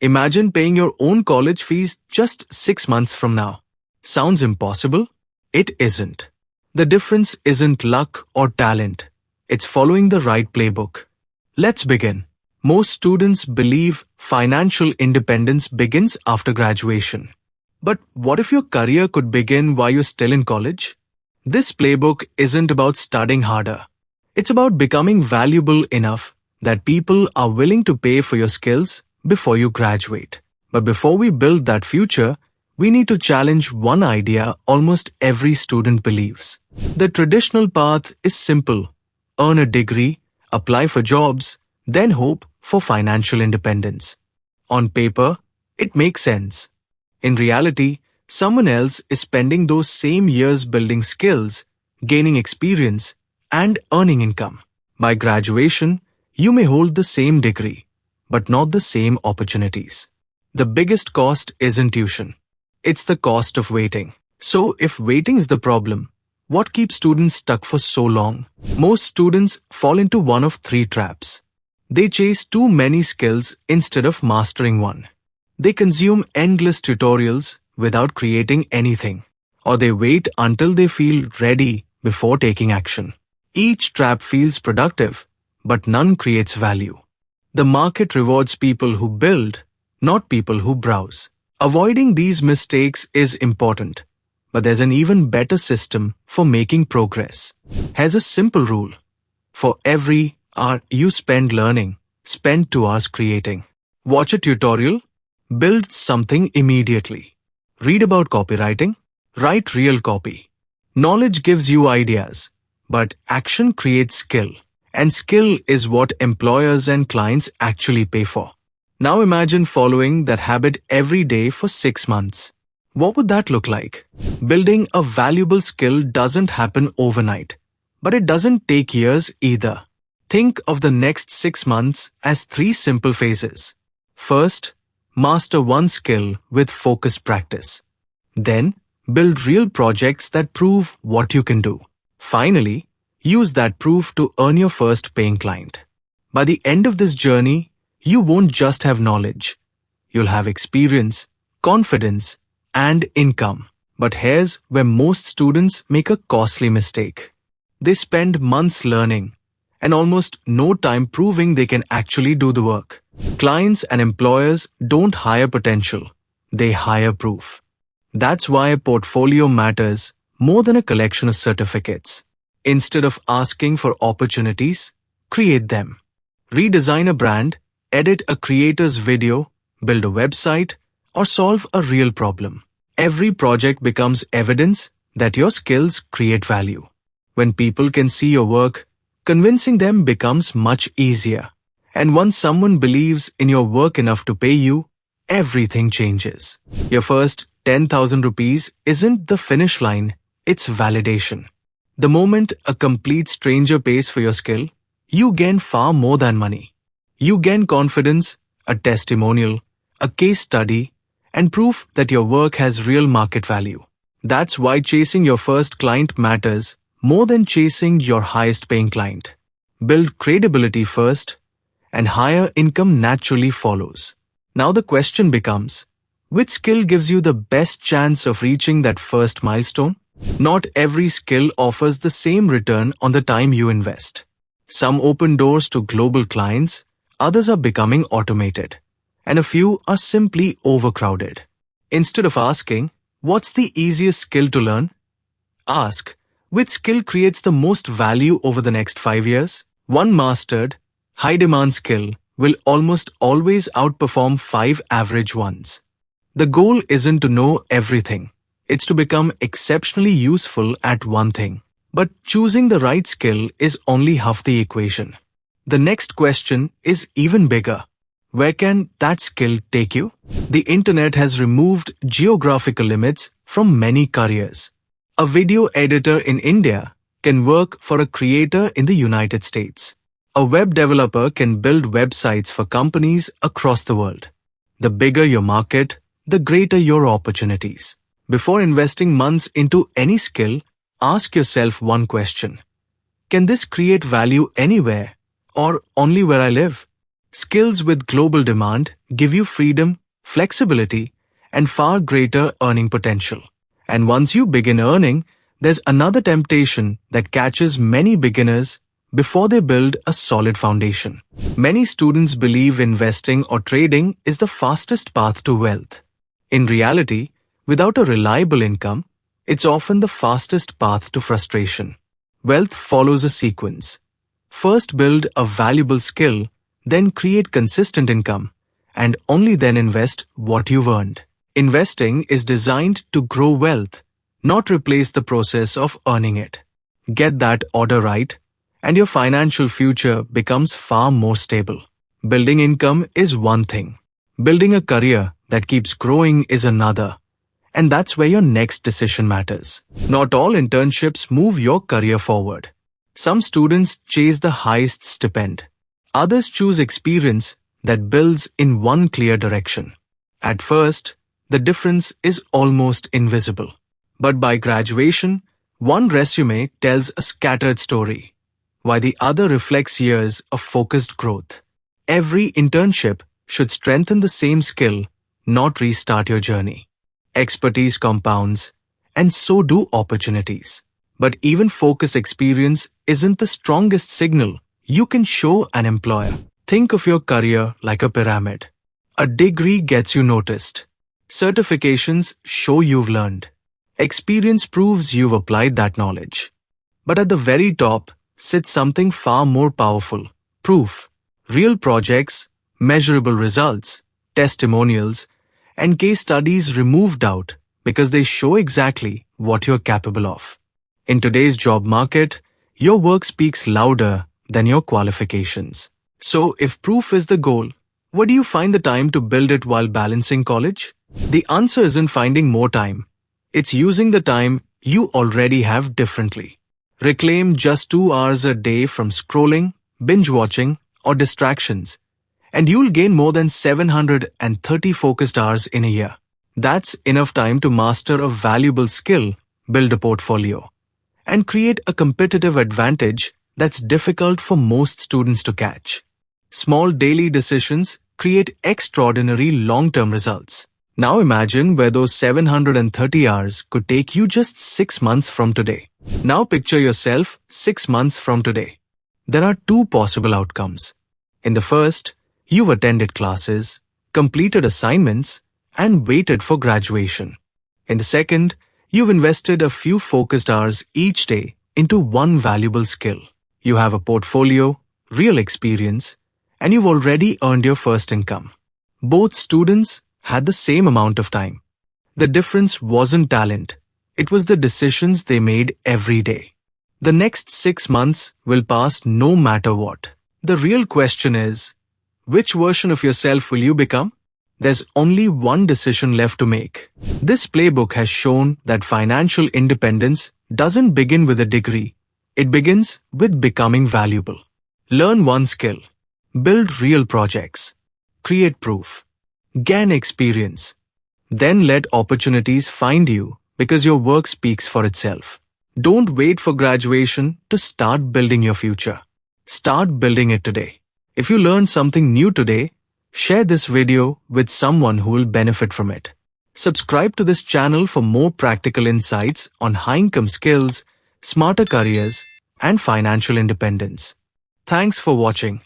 Imagine paying your own college fees just 6 months from now. Sounds impossible? It isn't. The difference isn't luck or talent. It's following the right playbook. Let's begin. Most students believe financial independence begins after graduation. But what if your career could begin while you're still in college? This playbook isn't about studying harder. It's about becoming valuable enough that people are willing to pay for your skills before you graduate. But before we build that future, we need to challenge one idea almost every student believes. The traditional path is simple. Earn a degree, apply for jobs, then hope for financial independence. On paper, it makes sense. In reality, someone else is spending those same years building skills, gaining experience, and earning income. By graduation, you may hold the same degree, but not the same opportunities. The biggest cost isn't tuition. It's the cost of waiting. So if waiting is the problem, what keeps students stuck for so long? Most students fall into one of three traps. They chase too many skills instead of mastering one. They consume endless tutorials without creating anything. Or they wait until they feel ready before taking action. Each trap feels productive, but none creates value. The market rewards people who build, not people who browse. Avoiding these mistakes is important, but there's an even better system for making progress. Here's a simple rule. For every hour you spend learning, spend 2 hours creating. Watch a tutorial, build something immediately. Read about copywriting, write real copy. Knowledge gives you ideas, but action creates skill. And skill is what employers and clients actually pay for. Now imagine following that habit every day for 6 months. What would that look like? Building a valuable skill doesn't happen overnight, but it doesn't take years either. Think of the next 6 months as 3 simple phases. First, master one skill with focused practice. Then, build real projects that prove what you can do. Finally, use that proof to earn your first paying client. By the end of this journey, you won't just have knowledge. You'll have experience, confidence, and income. But here's where most students make a costly mistake. They spend months learning and almost no time proving they can actually do the work. Clients and employers don't hire potential. They hire proof. That's why a portfolio matters more than a collection of certificates. Instead of asking for opportunities, create them. Redesign a brand, edit a creator's video, build a website, or solve a real problem. Every project becomes evidence that your skills create value. When people can see your work, convincing them becomes much easier. And once someone believes in your work enough to pay you, everything changes. Your first 10,000 rupees isn't the finish line, it's validation. The moment a complete stranger pays for your skill, you gain far more than money. You gain confidence, a testimonial, a case study, and proof that your work has real market value. That's why chasing your first client matters more than chasing your highest paying client. Build credibility first, and higher income naturally follows. Now the question becomes, which skill gives you the best chance of reaching that first milestone? Not every skill offers the same return on the time you invest. Some open doors to global clients, others are becoming automated, and a few are simply overcrowded. Instead of asking, what's the easiest skill to learn? Ask, which skill creates the most value over the next 5 years? One mastered, high-demand skill will almost always outperform 5 average ones. The goal isn't to know everything. It's to become exceptionally useful at one thing. But choosing the right skill is only half the equation. The next question is even bigger. Where can that skill take you? The internet has removed geographical limits from many careers. A video editor in India can work for a creator in the United States. A web developer can build websites for companies across the world. The bigger your market, the greater your opportunities. Before investing months into any skill, ask yourself one question. Can this create value anywhere or only where I live? Skills with global demand give you freedom, flexibility, and far greater earning potential. And once you begin earning, there's another temptation that catches many beginners before they build a solid foundation. Many students believe investing or trading is the fastest path to wealth. In reality, without a reliable income, it's often the fastest path to frustration. Wealth follows a sequence. First build a valuable skill, then create consistent income, and only then invest what you've earned. Investing is designed to grow wealth, not replace the process of earning it. Get that order right, and your financial future becomes far more stable. Building income is one thing. Building a career that keeps growing is another. And that's where your next decision matters. Not all internships move your career forward. Some students chase the highest stipend. Others choose experience that builds in one clear direction. At first, the difference is almost invisible. But by graduation, one resume tells a scattered story, while the other reflects years of focused growth. Every internship should strengthen the same skill, not restart your journey. Expertise compounds, and so do opportunities. But even focused experience isn't the strongest signal you can show an employer. Think of your career like a pyramid. A degree gets you noticed. Certifications show you've learned. Experience proves you've applied that knowledge. But at the very top sits something far more powerful: proof. Real projects, measurable results, testimonials, and case studies remove doubt because they show exactly what you're capable of. In today's job market, your work speaks louder than your qualifications. So if proof is the goal, where do you find the time to build it while balancing college? The answer isn't finding more time. It's using the time you already have differently. Reclaim just 2 hours a day from scrolling, binge watching, or distractions, and you'll gain more than 730 focused hours in a year. That's enough time to master a valuable skill, build a portfolio, and create a competitive advantage that's difficult for most students to catch. Small daily decisions create extraordinary long-term results. Now imagine where those 730 hours could take you just 6 months from today. Now picture yourself 6 months from today. There are 2 possible outcomes. In the first, you've attended classes, completed assignments, and waited for graduation. In the second, you've invested a few focused hours each day into one valuable skill. You have a portfolio, real experience, and you've already earned your first income. Both students had the same amount of time. The difference wasn't talent. It was the decisions they made every day. The next 6 months will pass no matter what. The real question is, which version of yourself will you become? There's only one decision left to make. This playbook has shown that financial independence doesn't begin with a degree. It begins with becoming valuable. Learn one skill. Build real projects. Create proof. Gain experience. Then let opportunities find you because your work speaks for itself. Don't wait for graduation to start building your future. Start building it today. If you learned something new today, share this video with someone who will benefit from it. Subscribe to this channel for more practical insights on high-income skills, smarter careers, and financial independence. Thanks for watching.